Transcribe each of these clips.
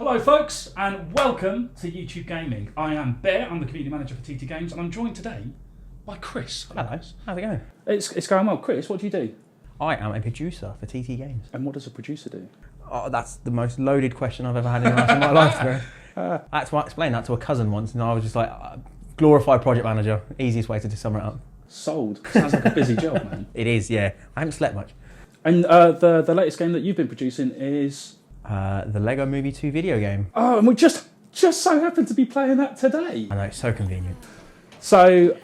Hello folks and welcome to YouTube Gaming. I am Bear, I'm the community manager for TT Games and I'm joined today by Chris. Hello, how's it going? It's going well. Chris, what do you do? I am a producer for TT Games. And what does a producer do? Oh, that's the most loaded question I've ever had in my life. I had to explain that to a cousin once and I was just like, glorified project manager, easiest way to sum it up. Sold. Sounds like a busy job, man. It is, yeah. I haven't slept much. And the latest game that you've been producing is... the LEGO Movie 2 video game. Oh, and we just so happen to be playing that today. I know, it's so convenient. So,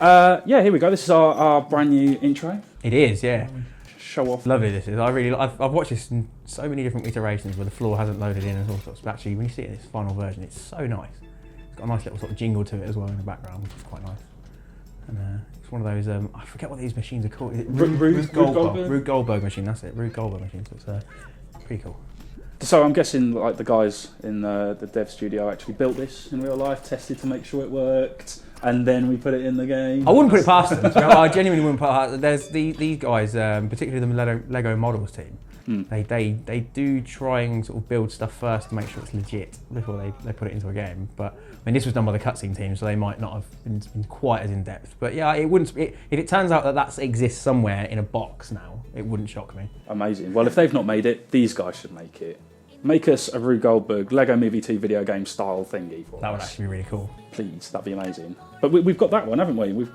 yeah, here we go. This is our brand new intro. It is, yeah. Show off. Lovely this is. I've watched this in so many different iterations where the floor hasn't loaded in and all sorts. But actually, when you see it in its final version, it's so nice. It's got a nice little sort of jingle to it as well in the background, which is quite nice. And it's one of those, I forget what these machines are called. Is it Rube Goldberg machine, that's it. Rube Goldberg machine, so it's pretty cool. So I'm guessing like the guys in the dev studio actually built this in real life, tested to make sure it worked, and then we put it in the game. I wouldn't put it past them. I genuinely wouldn't put it past them. There's these guys, particularly the Lego models team. They do try and sort of build stuff first to make sure it's legit before they put it into a game. But I mean, this was done by the cutscene team, so they might not have been quite as in depth. But yeah, it wouldn't. If it turns out that exists somewhere in a box now, it wouldn't shock me. Amazing. Well, if they've not made it, these guys should make it. Make us a Rube Goldberg Lego Movie 2 video game style thingy for us. That would actually be really cool. Please, that'd be amazing. But we've got that one, haven't we? We've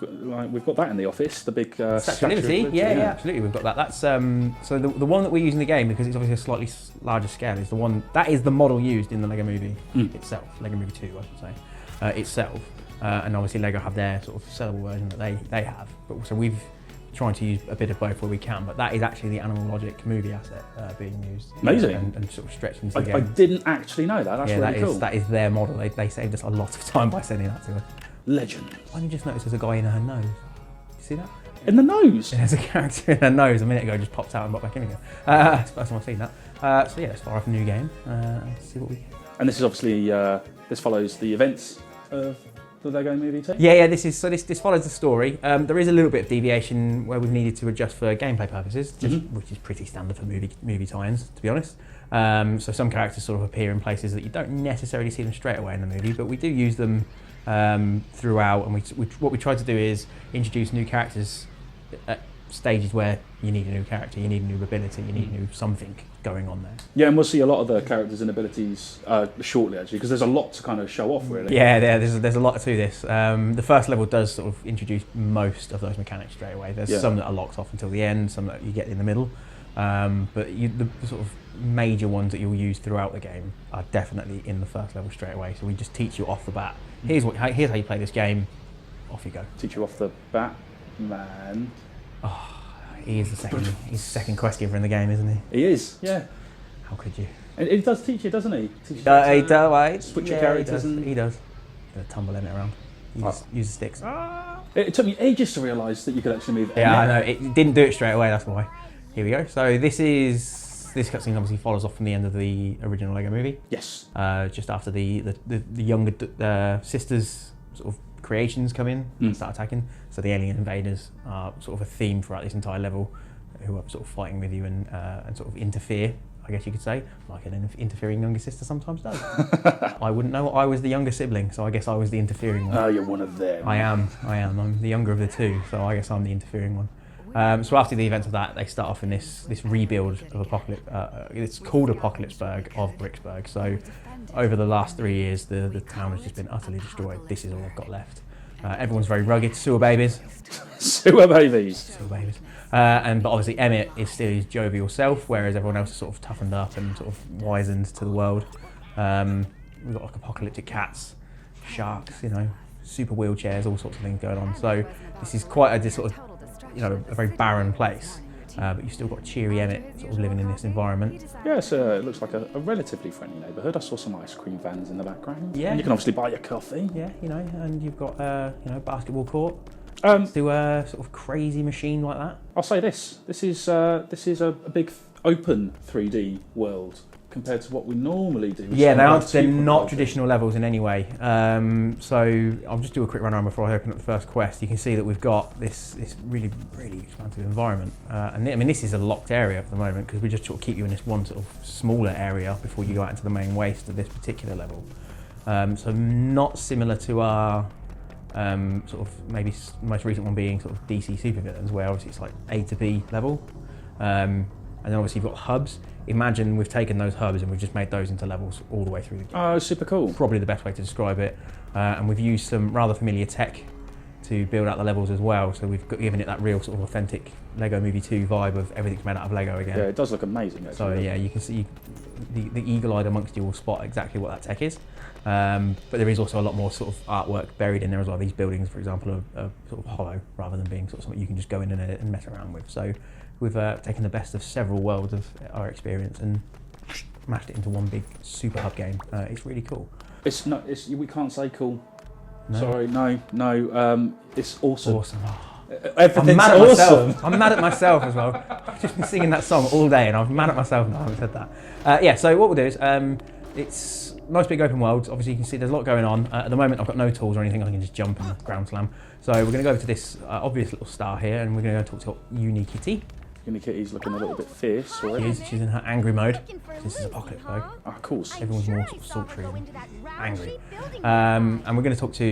got that in the office, the big Statue of Liberty. Yeah, absolutely. We've got that. That's so the one that we use in the game, because it's obviously a slightly larger scale, is the one that is the model used in the Lego Movie itself. Lego Movie 2, I should say, itself. And obviously Lego have their sort of sellable version that they have. But also we've trying to use a bit of both where we can, but that is actually the Animal Logic movie asset being used. Amazing. And sort of stretched into the game. I didn't actually know that. That's really cool. That is their model. They saved us a lot of time by sending that to us. Legend. I only just noticed there's a guy in her nose. You see that? In the nose? Yeah, there's a character in her nose a minute ago, just popped out and popped back in again. It's the first time I've seen that. So yeah, let's fire off a new game. Let's see what we get. And this is obviously, this follows the events of the Lego Movie 2? Yeah, this follows the story. There is a little bit of deviation where we've needed to adjust for gameplay purposes, which is pretty standard for movie tie-ins, to be honest. So some characters sort of appear in places that you don't necessarily see them straight away in the movie, but we do use them throughout, and what we try to do is introduce new characters at stages where you need a new character, you need a new ability, you need a new something going on there. Yeah, and we'll see a lot of the characters and abilities shortly, actually, because there's a lot to kind of show off, really. Yeah, there's a lot to this. The first level does sort of introduce most of those mechanics straight away. There's some that are locked off until the end, some that you get in the middle, but the sort of major ones that you'll use throughout the game are definitely in the first level straight away. So we just teach you off the bat. Here's how you play this game. Off you go. Teach you off the bat, man. Oh, he's the second quest giver in the game, isn't he? He is, yeah. How could you? And he does teach you, doesn't he? He does. Switch your characters. He does. Tumble in it around. Use the sticks. It took me ages to realise that you could actually move. Yeah, I know. It didn't do it straight away. That's why. Here we go. So this cutscene obviously follows off from the end of the original Lego Movie. Yes. Just after the younger sisters' sort of creations come in and start attacking. So the alien invaders are sort of a theme throughout this entire level, who are sort of fighting with you and sort of interfere, I guess you could say, like an interfering younger sister sometimes does. I wouldn't know. I was the younger sibling, so I guess I was the interfering one. Oh, you're one of them. I am. I'm the younger of the two, so I guess I'm the interfering one. So after the events of that, they start off in this rebuild of Apocalypse. It's called Apocalypseburg of Bricksburg. So over the last 3 years, the town has just been utterly destroyed. This is all I've got left. Everyone's very rugged, sewer babies. Sewer babies. Sewer babies. But obviously Emmett is still his jovial self, whereas everyone else is sort of toughened up and sort of wizened to the world. We've got like apocalyptic cats, sharks, super wheelchairs, all sorts of things going on. So this is quite a sort of, a very barren place. But you've still got cheery Emmett sort of living in this environment. Yeah, so it looks like a relatively friendly neighbourhood. I saw some ice cream vans in the background. Yeah. And you can obviously buy your coffee. Yeah, and you've got, basketball court. Do a sort of crazy machine like that. I'll say this. This is a big open 3D world compared to what we normally do. Yeah, they're not traditional levels in any way. So I'll just do a quick run around before I open up the first quest. You can see that we've got this really, really expansive environment. And I mean, this is a locked area at the moment because we just sort of keep you in this one sort of smaller area before you go out into the main waste of this particular level. So not similar to our sort of maybe most recent one being sort of DC supervillains, where obviously it's like A to B level. And then obviously you've got hubs. Imagine we've taken those hubs and we've just made those into levels all the way through the game. Oh, super cool. Probably the best way to describe it. And we've used some rather familiar tech to build out the levels as well. So we've given it that real sort of authentic Lego Movie 2 vibe of everything's made out of Lego again. Yeah, it does look amazing actually. So yeah, you can see the eagle-eyed amongst you will spot exactly what that tech is. But there is also a lot more sort of artwork buried in there as well. These buildings, for example, are sort of hollow rather than being sort of something you can just go in and mess around with. So we've taken the best of several worlds of our experience and mashed it into one big super hub game. It's really cool. It's not. We can't say cool. No. Sorry, no. It's awesome. Awesome. Everything's I'm mad at awesome. myself. I'm mad at myself as well. I've just been singing that song all day and I'm mad at myself now I haven't said that. Yeah, so what we'll do is, it's nice big open world. Obviously you can see there's a lot going on. At the moment I've got no tools or anything, I can just jump and ground slam. So we're going to go over to this obvious little star here and we're going to go talk to Uni Kitty. Uni Kitty's looking a little bit fierce already. She's in her angry mode. This is Apocalypse mode. Oh, of course. Everyone's more sort of sultry and angry. And we're going to talk to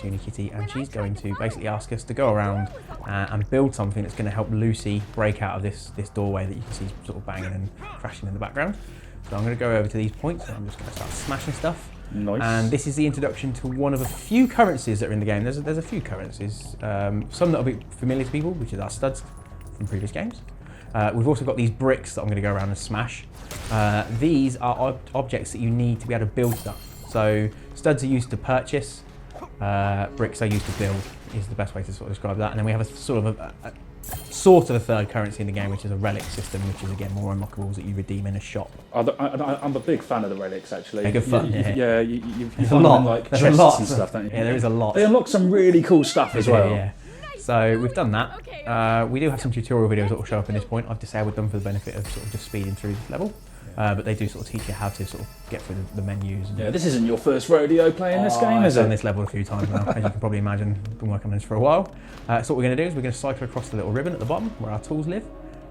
Uni Kitty, and she's going to basically ask us to go around and build something that's going to help Lucy break out of this doorway that you can see sort of banging and crashing in the background. So I'm going to go over to these points and I'm just going to start smashing stuff. Nice. And this is the introduction to one of a few currencies that are in the game. There's a few currencies, some that will be familiar to people, which is our studs from previous games. We've also got these bricks that I'm going to go around and smash. These are objects that you need to be able to build stuff. So studs are used to purchase, bricks are used to build, is the best way to sort of describe that. And then we have a sort of a third currency in the game, which is a relic system, which is again more unlockables that you redeem in a shop. I'm a big fan of the relics actually. They're good fun. You There's find a lot. them in, like There's chests a lot and stuff, don't you? Yeah, there is a lot. They unlock some really cool stuff as well. Yeah. So we've done that. We do have some tutorial videos that will show up in this point. I've disabled them for the benefit of sort of just speeding through this level. But they do sort of teach you how to sort of get through the menus. Yeah, this isn't your first rodeo playing this game, is it? I've done this level a few times now, as you can probably imagine. Been working on this for a while. So what we're going to do is we're going to cycle across the little ribbon at the bottom where our tools live.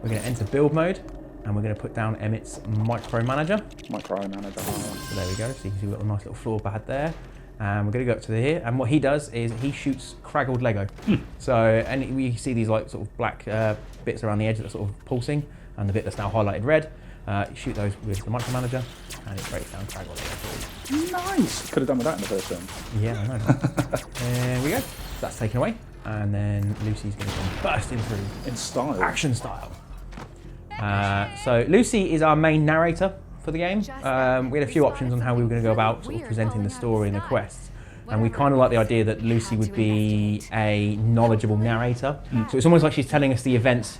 We're going to enter build mode, and we're going to put down Emmett's micromanager. Micromanager. So there we go. So you can see we've got a nice little floor pad there. And we're going to go up to here, and what he does is he shoots craggled Lego. So, and we see these like sort of black bits around the edge that are sort of pulsing, and the bit that's now highlighted red. You shoot those with the micromanager, and it breaks down craggled Lego. Nice. Could have done with that in the first one. Yeah, I know. There we go. So that's taken away, and then Lucy's going to come bursting through In style. action style. So Lucy is our main narrator for the game. We had a few options on how we were going to go about sort of presenting the story and the quests, and we kind of like the idea that Lucy would be a knowledgeable narrator. So it's almost like she's telling us the events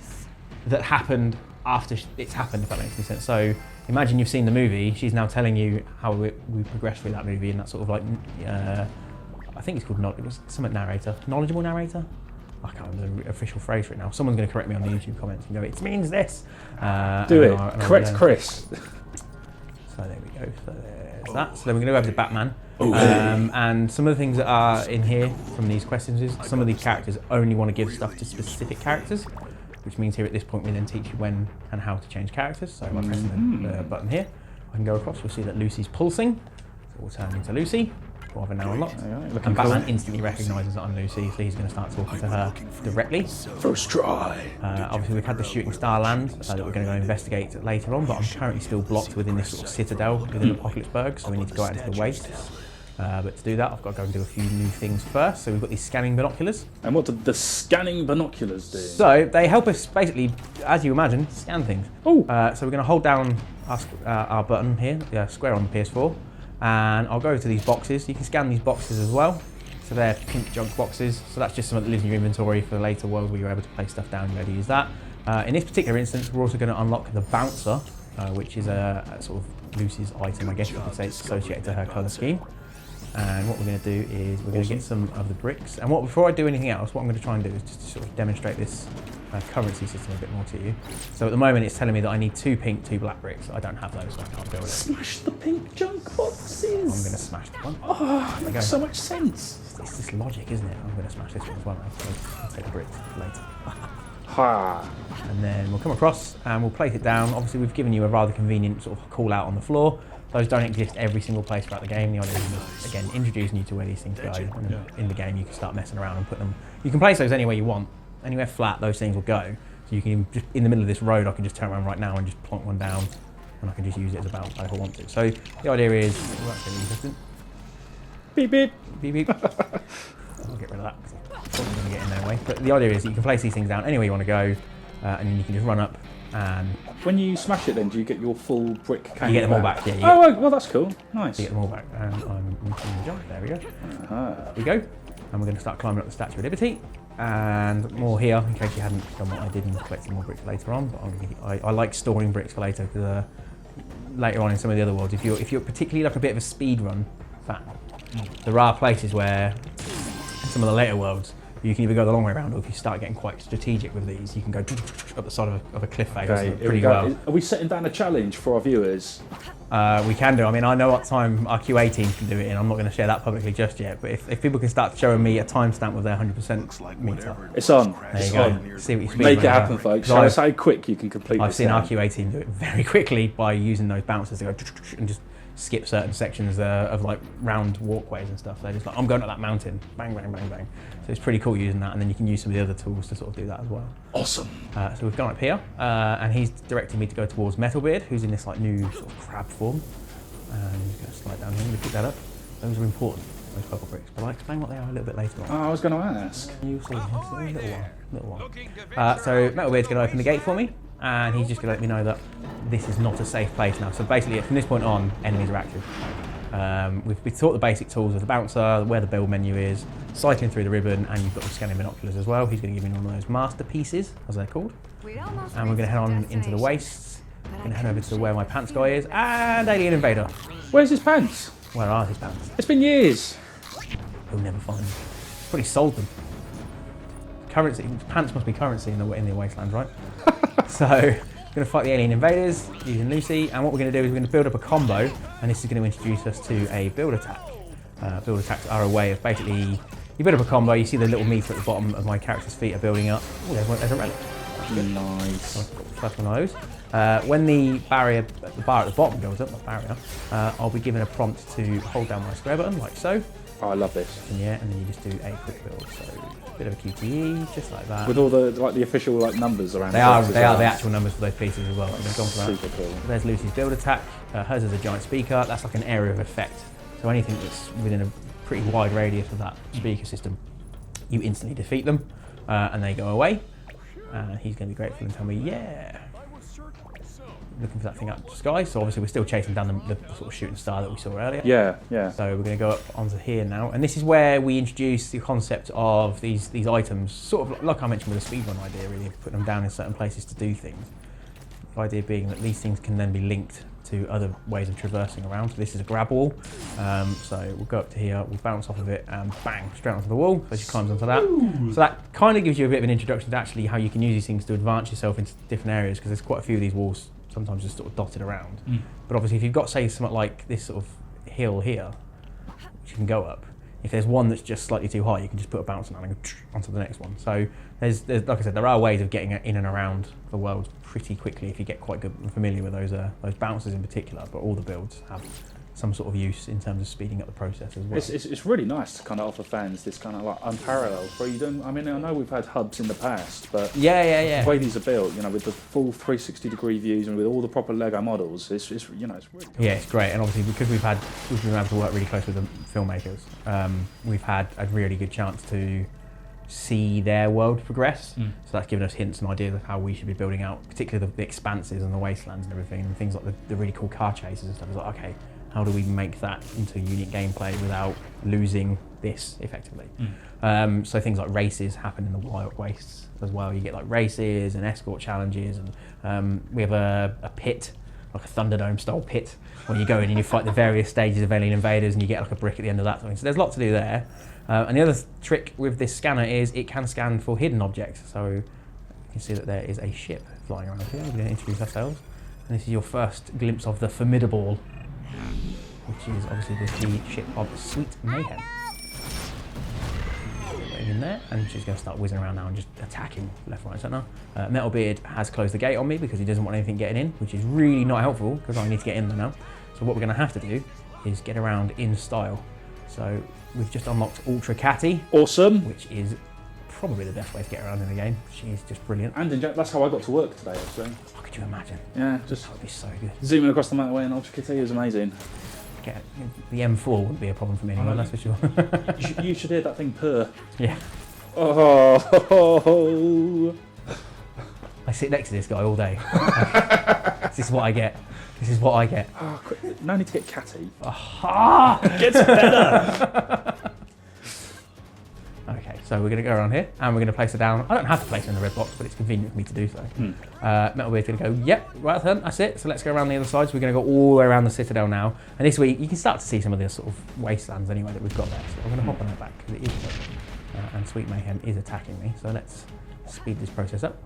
that happened after it's happened, if that makes any sense. So imagine you've seen the movie, she's now telling you how we progressed through that movie, and that sort of like, I think it's called, it was something narrator, knowledgeable narrator? I can't remember the official phrase for it now. Someone's going to correct me on the YouTube comments and go, it means this. Do it. Correct Chris. So there we go. So there's that. So then we're going to go over to Batman. And some of the things that are in here from these questions is some of these characters only want to give stuff to specific characters, which means here at this point we then teach you when and how to change characters. So by pressing the button here, I can go across. We'll see that Lucy's pulsing. So we'll turn into Lucy. We'll have her now unlocked. And Batman instantly recognises that I'm Lucy, so he's going to start talking to her directly. First try. Obviously we've had the shooting star land that we're going to go investigate later on, but I'm currently still blocked within this sort of citadel within Apocalypseburg, so we need to go out into the wastes. But to do that, I've got to go and do a few new things first. So we've got these scanning binoculars. And what do the scanning binoculars do? So they help us basically, as you imagine, scan things. Oh. So we're going to hold down our button here, square on the PS4, and I'll go to these boxes. You can scan these boxes as well. So they're pink junk boxes. So that's just something that lives in your inventory for the later world where you're able to place stuff down. You're able to use that. In this particular instance, we're also going to unlock the bouncer, which is a sort of Lucy's item, I guess you could say, it's associated to her colour scheme. And what we're going to do is we're going to get some of the bricks. And before I do anything else, what I'm going to try and do is just to sort of demonstrate this currency system a bit more to you. So at the moment it's telling me that I need 2 pink, 2 black bricks. I don't have those, so I can't build it. Smash the pink junk boxes. I'm going to smash the one. Oh, that makes so much sense. It's this logic, isn't it? I'm going to smash this one as well. I'll take the bricks later. Ha. And then we'll come across and we'll place it down. Obviously we've given you a rather convenient sort of call out on the floor. Those don't exist every single place throughout the game. The idea is, again, introducing you to where these things go. And in the game you can start messing around and put them. You can place those anywhere you want. Anywhere flat, those things will go. So you can just, in the middle of this road, I can just turn around right now and just plonk one down, and I can just use it as a bounce pad if I want to. So the idea is, that's really interesting. Beep beep. Beep beep. I'll get rid of that because I'm probably going to get in their way. But the idea is that you can place these things down anywhere you want to go, and then you can just run up and... When you smash it then, do you get your full brick canyon? You get them all back, yeah. Oh, well that's cool. Nice. You get them all back. And I'm missing the jump. There we go. There we go. And we're going to start climbing up the Statue of Liberty. And more here, in case you hadn't done what I did and collected more bricks later on. But I like storing bricks for later, because later on in some of the other worlds, if you're particularly like a bit of a speed run fan, there are places where in some of the later worlds you can either go the long way around, or if you start getting quite strategic with these, you can go up the side of a cliff face pretty well. Are we setting down a challenge for our viewers? We can do. I mean, I know what time our QA team can do it in. I'm not going to share that publicly just yet. But if people can start showing me a timestamp with their 100% meter, it's on. There you go. See what you speed. Make it happen, folks. Show us how quick you can complete this. I've seen our QA team do it very quickly by using those bouncers to go and just skip certain sections of like round walkways and stuff. They're just like, I'm going up that mountain, bang, bang, bang, bang. So it's pretty cool using that, and then you can use some of the other tools to sort of do that as well. Awesome. So we've gone up here, and he's directing me to go towards Metalbeard, who's in this like new sort of crab form. And I'm just going to slide down here and pick that up. Those are important, those purple bricks, but I'll explain what they are a little bit later on. Oh, I was going to ask. You'll see, a little while. So Metalbeard's going to open the gate for me, and he's just going to let me know that this is not a safe place now. So basically, from this point on, enemies are active. We've taught the basic tools of the bouncer, where the build menu is, cycling through the ribbon, and you've got the scanning binoculars as well. He's going to give me one of those masterpieces, as they're called. And we're going to head on into the wastes. I'm going to head over to where my pants guy is, and Alien Invader. Where's his pants? Where are his pants? It's been years. He'll never find them. Probably sold them. Currency. Pants must be currency in the wastelands, right? So, we're going to fight the Alien Invaders using Lucy, and what we're going to do is we're going to build up a combo, and this is going to introduce us to a build attack. Build attacks are a way of basically, you build up a combo, you see the little meter at the bottom of my character's feet are building up. Oh, there's a relic. Nice. First one of those. When the bar at the bottom goes up, not barrier, I'll be given a prompt to hold down my square button, like so. Oh, I love this. And yeah, and then you just do a quick build. So a bit of a QTE, just like that. With all the the official numbers around. They are the actual numbers for those pieces as well. They've gone for that. Super cool. There's Lucy's build attack. Hers is a giant speaker. That's like an area of effect. So anything that's within a pretty wide radius of that speaker system, you instantly defeat them, and they go away. He's going to be grateful and tell me, yeah. Looking for that thing up the sky, so obviously we're still chasing down the sort of shooting star that we saw earlier. Yeah, yeah. So we're going to go up onto here now, and this is where we introduce the concept of these items, sort of like I mentioned with the speedrun idea, really, of putting them down in certain places to do things. The idea being that these things can then be linked to other ways of traversing around. So this is a grab wall, so we'll go up to here, we'll bounce off of it, and bang, straight onto the wall, so she climbs onto that. Ooh. So that kind of gives you a bit of an introduction to actually how you can use these things to advance yourself into different areas, because there's quite a few of these walls sometimes just sort of dotted around. But obviously if you've got, say, something like this sort of hill here, which you can go up, if there's one that's just slightly too high, you can just put a bounce on and go onto the next one. So there's like I said, there are ways of getting in and around the world pretty quickly if you get quite good and familiar with those bounces in particular, but all the builds have some sort of use in terms of speeding up the process as well. It's really nice to kind of offer fans this kind of like unparalleled freedom. I mean, I know we've had hubs in the past, but yeah. The way these are built, with the full 360-degree views and with all the proper Lego models, it's really cool. Yeah, it's great, and obviously because we've been able to work really close with the filmmakers, we've had a really good chance to see their world progress. So that's given us hints and ideas of how we should be building out, particularly the expanses and the wastelands and everything, and things like the really cool car chases and stuff. It's like, okay, how do we make that into unique gameplay without losing this effectively? So things like races happen in the wild wastes as well. You get like races and escort challenges, and we have a pit, like a Thunderdome style pit, where you go in and you fight the various stages of Alien Invaders, and you get like a brick at the end of that. So there's a lot to do there. And the other trick with this scanner is it can scan for hidden objects. So you can see that there is a ship flying around here. We're going to introduce ourselves. And this is your first glimpse of the Formidable, which is obviously the ship of Sweet Mayhem. In there, and she's going to start whizzing around now and just attacking left, right, centre. Metalbeard has closed the gate on me because he doesn't want anything getting in, which is really not helpful because I need to get in there now. So what we're going to have to do is get around in style. So we've just unlocked Ultra Catty. Awesome. Which is probably the best way to get around in the game. She's just brilliant. And that's how I got to work today, actually. Oh, could you imagine? Yeah, just that would be so good. Zooming across the motorway in Ultra Kitty is amazing. The M4 wouldn't be a problem for me anymore, that's for sure. you should hear that thing purr. Yeah. Oh. I sit next to this guy all day. This is what I get. This is what I get. Oh, no need to get catty. Aha! Gets better. Okay, so we're going to go around here and we're going to place her down. I don't have to place her in the red box, but it's convenient for me to do so. Metalbeard's going to go, yep, right turn, that's it. So let's go around the other side. So we're going to go all the way around the Citadel now. And this week, you can start to see some of the sort of wastelands anyway that we've got there. So I'm going to hop on her back because it is open. And Sweet Mayhem is attacking me. So let's speed this process up.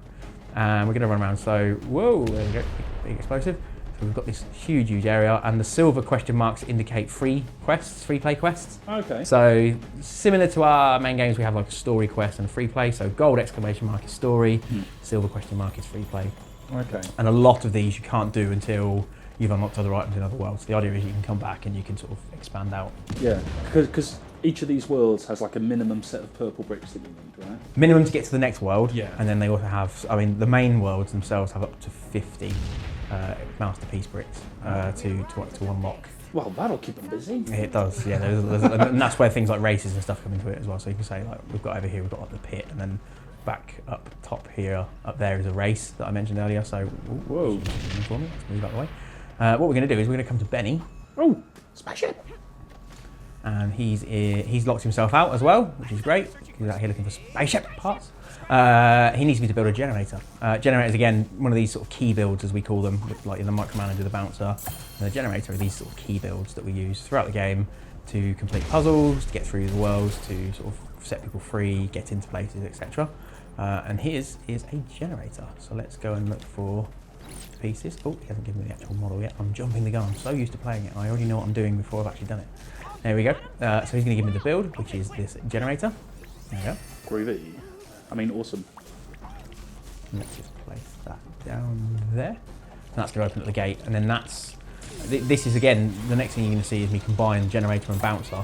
And we're going to run around. So, whoa, there we go, big explosive. So we've got this huge area, and the silver question marks indicate free play quests. Okay. So similar to our main games, we have like a story quest and free play. So gold exclamation mark is story, silver question mark is free play. Okay. And a lot of these you can't do until you've unlocked other items in other worlds. The idea is you can come back and you can sort of expand out. Yeah, because each of these worlds has like a minimum set of purple bricks that you need, right? Minimum to get to the next world. Yeah. And then they also have, I mean, the main worlds themselves have up to 50 masterpiece bricks to unlock. Well, that'll keep them busy. It does, yeah. And that's where things like races and stuff come into it as well. So you can say, like, we've got over here, we've got like the pit, and then back up top here, up there is a race that I mentioned earlier. So, whoa, for me. Let's move out of the way. What we're going to do is we're going to come to Benny. Oh, spaceship! And he's locked himself out as well, which is great. He's out here looking for spaceship parts. He needs me to build a generator. Generators, again, one of these sort of key builds, as we call them, like in the Micromanager, the Bouncer. And the generator are these sort of key builds that we use throughout the game to complete puzzles, to get through the worlds, to sort of set people free, get into places, etc. And his is a generator. So let's go and look for pieces. Oh, he hasn't given me the actual model yet. I'm jumping the gun. I'm so used to playing it. I already know what I'm doing before I've actually done it. There we go. So he's going to give me the build, which is this generator. There we go. Groovy. I mean, awesome. Let's just place that down there. And that's going to open up the gate. And then this is, again, the next thing you're going to see is me combine generator and bouncer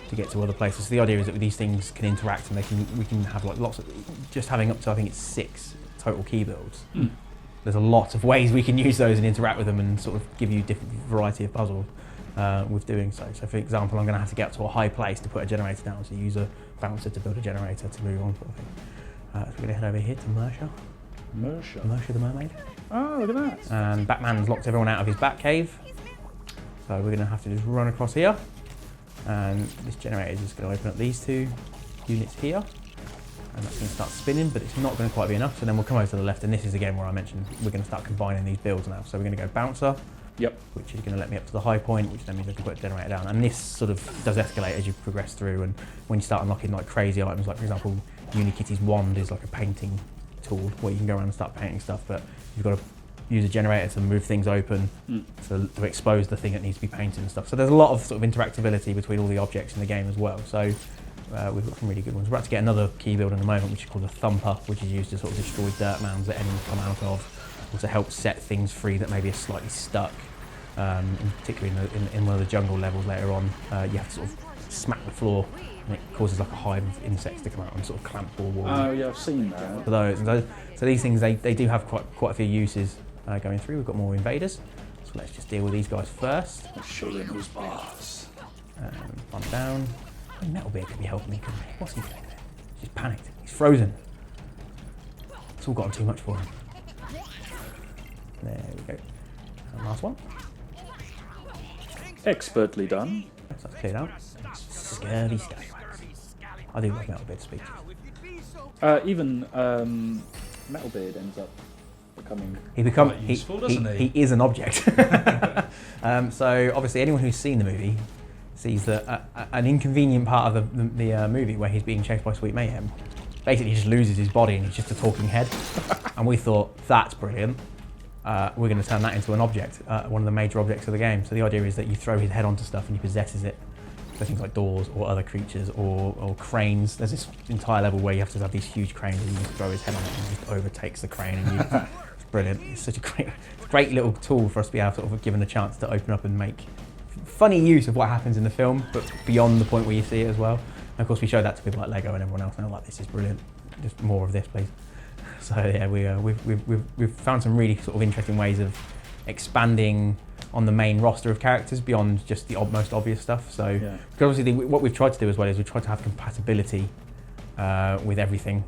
to get to other places. So the idea is that these things can interact, and we can have like lots of, just having up to, I think it's 6 total key builds. There's a lot of ways we can use those and interact with them and sort of give you a different variety of puzzles with doing so. So for example, I'm going to have to get up to a high place to put a generator down, so use a bouncer to build a generator to move on, sort of thing. So we're going to head over here to Mersha. Mersha the mermaid. Oh, look at that. And Batman's locked everyone out of his bat cave. So we're going to have to just run across here. And this generator is just going to open up these 2 units here. And that's going to start spinning, but it's not going to quite be enough. So then we'll come over to the left, and this is again where I mentioned we're going to start combining these builds now. So we're going to go bouncer, which is going to let me up to the high point, which then means I can put a generator down. And this sort of does escalate as you progress through, and when you start unlocking like crazy items, like for example, Unikitty's wand is like a painting tool where you can go around and start painting stuff, but you've got to use a generator to move things open to expose the thing that needs to be painted and stuff. So there's a lot of sort of interactability between all the objects in the game as well. So we've got some really good ones. We're about to get another key build in a moment, which is called a thumper, which is used to sort of destroy dirt mounds that enemies come out of, or to help set things free that maybe are slightly stuck. Particularly in one of the jungle levels later on, you have to sort of smack the floor, and it causes like a hive of insects to come out and sort of clamp all walls. Oh yeah, I've seen that. For those. So these things, they do have quite a few uses going through. We've got more invaders, so let's just deal with these guys first. Let's show them who's boss. Bump down. I mean, Metalbeard could be helping me, couldn't he? What's he doing there? He's panicked. He's frozen. It's all gotten too much for him. There we go. And last one. Expertly done. So that's cleared out. Scurvy scallywags. I do like Metalbeard's speeches. Even Metalbeard ends up becoming useful, doesn't he? He is an object. So obviously anyone who's seen the movie sees that an inconvenient part of the movie where he's being chased by Sweet Mayhem basically just loses his body and he's just a talking head. And we thought, that's brilliant. We're going to turn that into an object, one of the major objects of the game. So the idea is that you throw his head onto stuff and he possesses it. So things like doors or other creatures or cranes. There's this entire level where you have to have these huge cranes and you just throw his head on it and he just overtakes the crane. And it's brilliant. It's such a great little tool for us to be able to sort of given a chance to open up and make funny use of what happens in the film, but beyond the point where you see it as well. And of course, we showed that to people like LEGO and everyone else, and they're like, "This is brilliant. Just more of this, please." So yeah, we've found some really sort of interesting ways of expanding on the main roster of characters beyond just the most obvious stuff. So, because obviously what we've tried to do as well is we've tried to have compatibility with everything,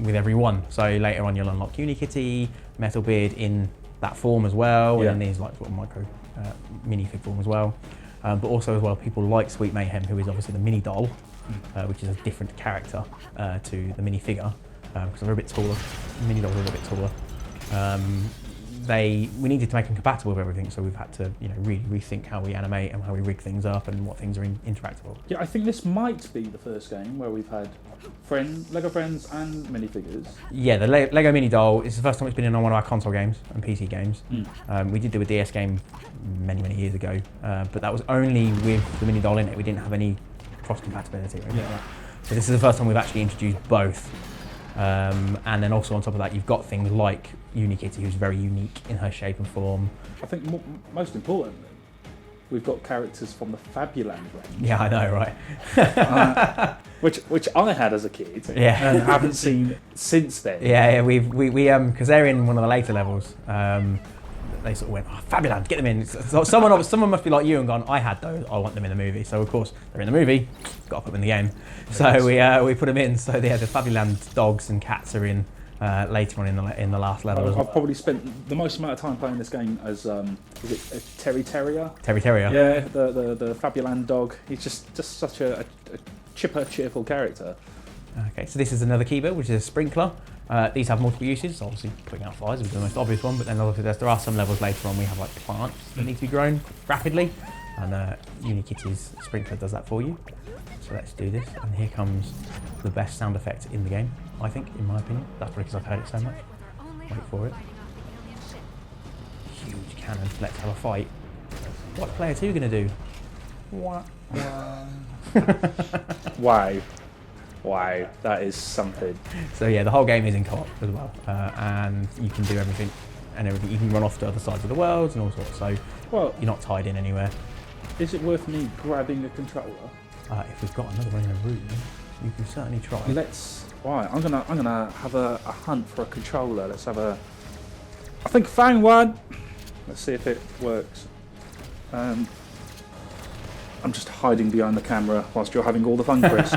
with everyone. So later on, you'll unlock Unikitty, Metalbeard in that form as well, and then these like sort of micro minifig form as well. But also as well, people like Sweet Mayhem, who is obviously the mini doll, which is a different character to the minifigure, because they're a bit taller. Mini dolls are a little bit taller. We needed to make them compatible with everything, so we've had to really rethink how we animate and how we rig things up and what things are interactable. Yeah, I think this might be the first game where we've had LEGO friends and minifigures. Yeah, the LEGO Mini Doll is the first time it's been in on one of our console games and PC games. We did do a DS game many years ago, but that was only with the Mini Doll in it. We didn't have any cross compatibility or anything like that. So this is the first time we've actually introduced both. And then also on top of that, you've got things like Unikitty, who's very unique in her shape and form. I think most importantly, we've got characters from the Fabuland range. Yeah, I know, right? Which I had as a kid, and haven't seen since then. Yeah, we because they're in one of the later levels. They sort of went, "Oh, Fabuland, get them in." So someone must be like you and gone, "I had those. I want them in the movie." So of course they're in the movie. Got to put them in the game. So we put them in. So the Fabuland dogs and cats are in later on in the last level. I've probably spent the most amount of time playing this game as is it a Terry Terrier? Terry Terrier. Yeah, the Fabuland dog. He's just such a chipper, cheerful character. Okay, so this is another key build, which is a sprinkler. These have multiple uses. So obviously, putting out fires is the most obvious one, but then obviously there are some levels later on we have like plants that need to be grown rapidly, and Unikitty's sprinkler does that for you. So let's do this, and here comes the best sound effect in the game, I think, in my opinion. That's probably because I've heard it so much. Wait for it. Huge cannon. Let's have a fight. What's player 2 going to do? Wow, that is something. So yeah, the whole game is in co-op as well, and you can do everything and everything. You can run off to other sides of the world and all sorts. So you're not tied in anywhere. Is it worth me grabbing a controller? If we've got another one in the room, you can certainly try. Right, I'm gonna have a hunt for a controller. Let's have a. I think I found one. Let's see if it works. I'm just hiding behind the camera whilst you're having all the fun, Chris.